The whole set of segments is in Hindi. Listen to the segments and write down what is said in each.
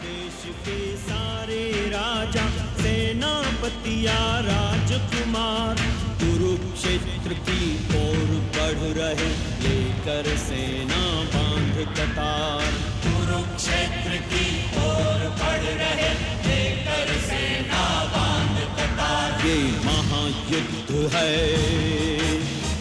देश के सारे राजा सेनापतिया राजकुमार कुरुक्षेत्र की ओर बढ़ रहे लेकर सेना बांध कतार। कुरुक्षेत्र की ओर बढ़ रहे लेकर सेना बांध कतार। ये महायुद्ध है,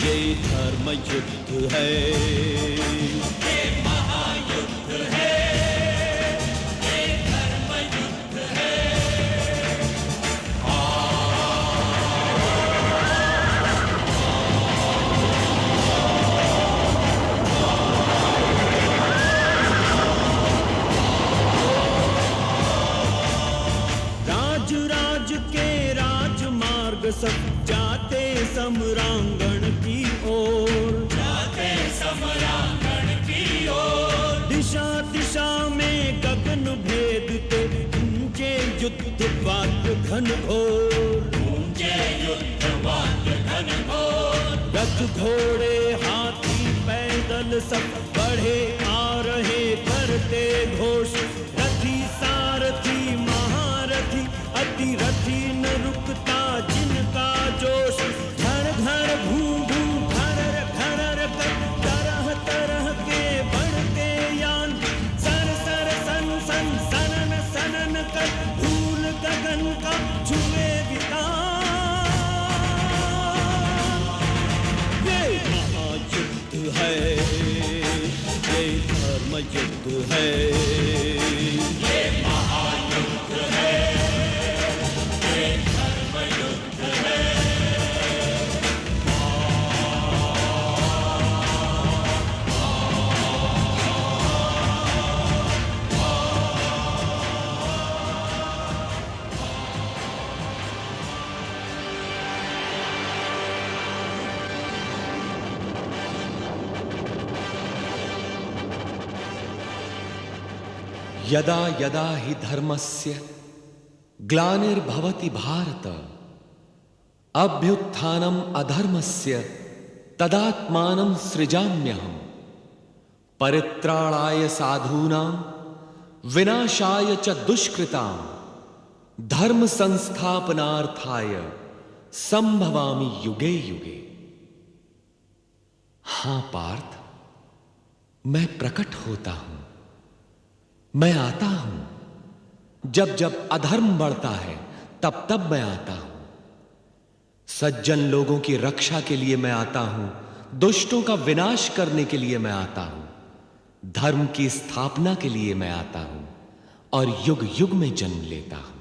ये धर्म युद्ध है, ये महायुद्ध है, ये धर्म युद्ध है। राज राज के राजमार्ग सब जाते सम्रांगण की ओर, जाते सम्रांगण की ओर। दिशा दिशा में गगन भेदते गूंजे युद्ध वाद्य घनघोर। गूंजे युद्ध वाद्य घनघोर। रथ घोड़े हाथी पैदल सब बढ़े आ रहे करते घोष। रथी सारथी महारथी अति रथी न रुकता जिनका जोश। धर धर भूं भूं धरर धरर कर तरह तरह के बढ़ते यान। सर सर सन सन सनन सनन कर धूल गगन का छुए वितान। ये महायुद्ध है, ये धर्म युद्ध है, ये महायुद्ध है, ये धर्म युद्ध है। यदा यदा हि धर्मस्य ग्लानिर्भवति भारत अभ्युत्थानम् अधर्मस्य तदात्मानं सृजाम्यहम्। परित्राणाय साधूनां विनाशाय च दुष्कृतां धर्म संस्थापनार्थाय संभवामि युगे युगे। हां पार्थ, मैं प्रकट होता हूं, मैं आता हूं। जब जब अधर्म बढ़ता है तब तब मैं आता हूं। सज्जन लोगों की रक्षा के लिए मैं आता हूं, दुष्टों का विनाश करने के लिए मैं आता हूं, धर्म की स्थापना के लिए मैं आता हूं और युग युग में जन्म लेता हूं।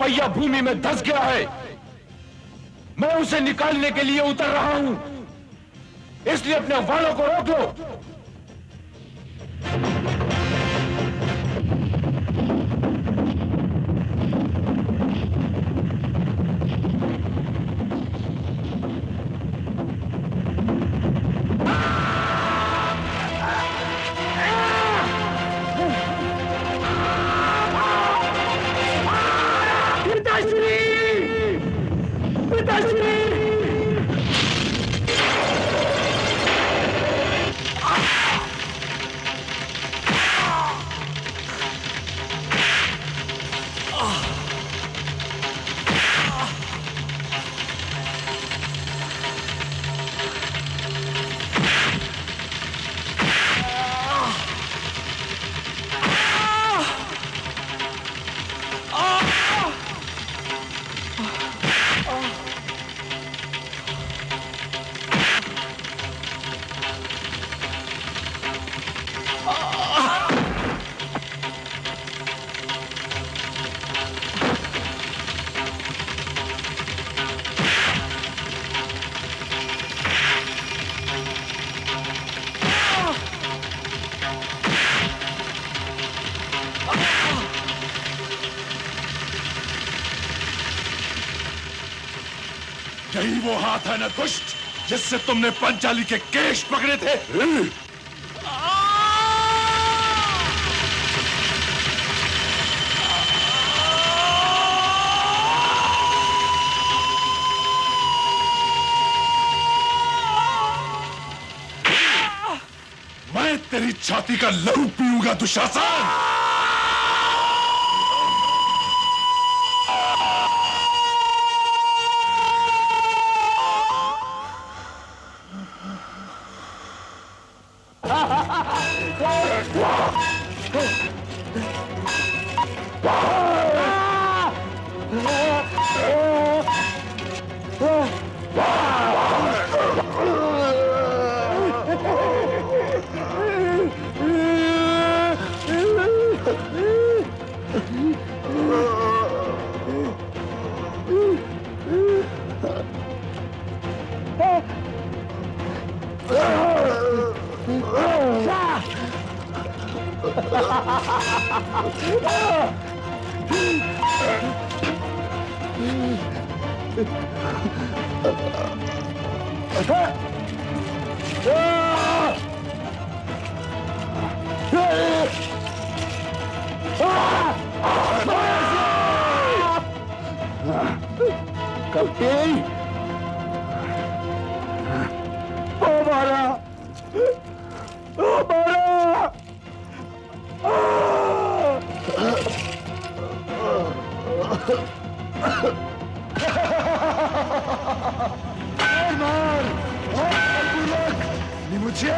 पहिया भूमि में धंस गया है। मैं उसे निकालने के लिए उतर रहा हूं, इसलिए अपने वालों को रोक लो। यही वो हाथ है नकुष्ट जिससे तुमने पंचाली के केश पकड़े थे। मैं तेरी छाती का लहू पीऊंगा दुशासन। कप्तान, ओ मारा, ओ मारा, मार, मुझे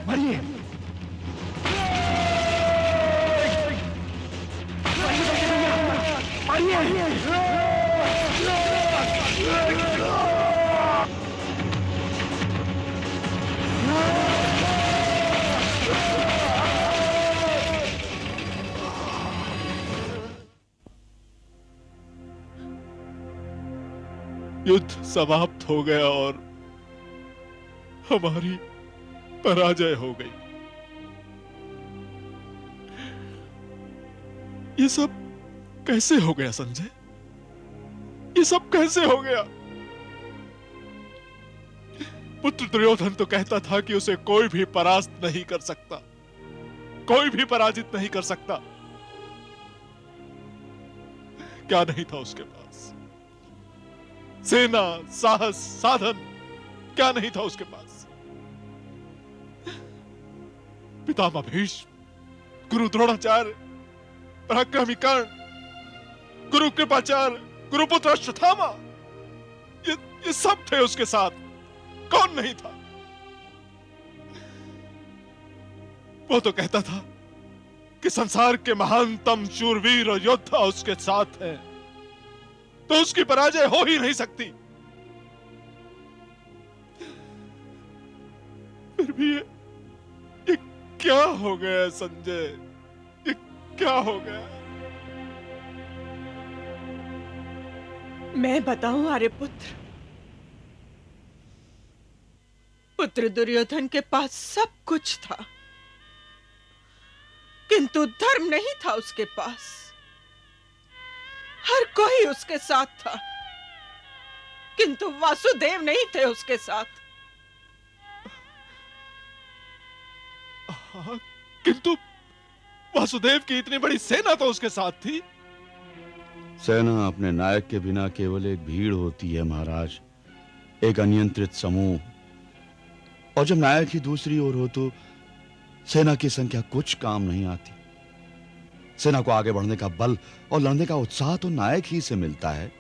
मारिए। युद्ध समाप्त हो गया और हमारी पराजय हो गई। ये सब कैसे हो गया संजय? ये सब कैसे हो गया? पुत्र दुर्योधन तो कहता था कि उसे कोई भी परास्त नहीं कर सकता, कोई भी पराजित नहीं कर सकता। क्या नहीं था उसके पास? सेना, साहस, साधन, क्या नहीं था उसके पास? पितामह भीष्म, गुरु द्रोणाचार्य, पराक्रमी कर्ण, गुरु कृपाचार्य, गुरुपुत्र अश्वत्थामा, ये कि सब थे उसके साथ, कौन नहीं था? वो तो कहता था कि संसार के महानतम शूरवीर और योद्धा उसके साथ हैं, तो उसकी पराजय हो ही नहीं सकती। फिर भी ये क्या हो गया संजय? ये क्या हो गया? मैं बताऊं आर्यपुत्र, पुत्र दुर्योधन के पास सब कुछ था, किंतु धर्म नहीं था उसके पास। हर कोई उसके साथ था, किंतु वासुदेव नहीं थे उसके साथ। हाँ, किंतु वासुदेव की इतनी बड़ी सेना तो उसके साथ थी। सेना अपने नायक के बिना केवल एक भीड़ होती है महाराज, एक अनियंत्रित समूह। और जब नायक ही दूसरी ओर हो तो सेना की संख्या कुछ काम नहीं आती। सेना को आगे बढ़ने का बल और लड़ने का उत्साह तो नायक ही से मिलता है।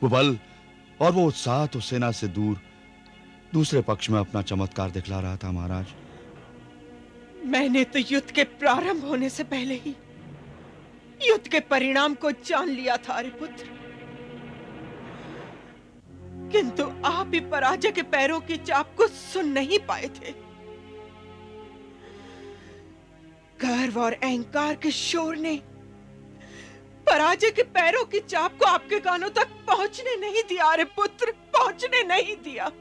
वो बल और वो उत्साह तो सेना से दूर दूसरे पक्ष में अपना चमत्कार दिखला रहा था महाराज। मैंने तो युद्ध के प्रारंभ होने से पहले ही युद्ध के परिणाम को जान लिया था आर्यपुत्र, किंतु आप ही पराजय के पैरों की चाप को सुन नहीं पाए थे। गर्व और अहंकार के शोर ने पराजय के पैरों की चाप को आपके कानों तक पहुंचने नहीं दिया आर्यपुत्र, पहुंचने नहीं दिया।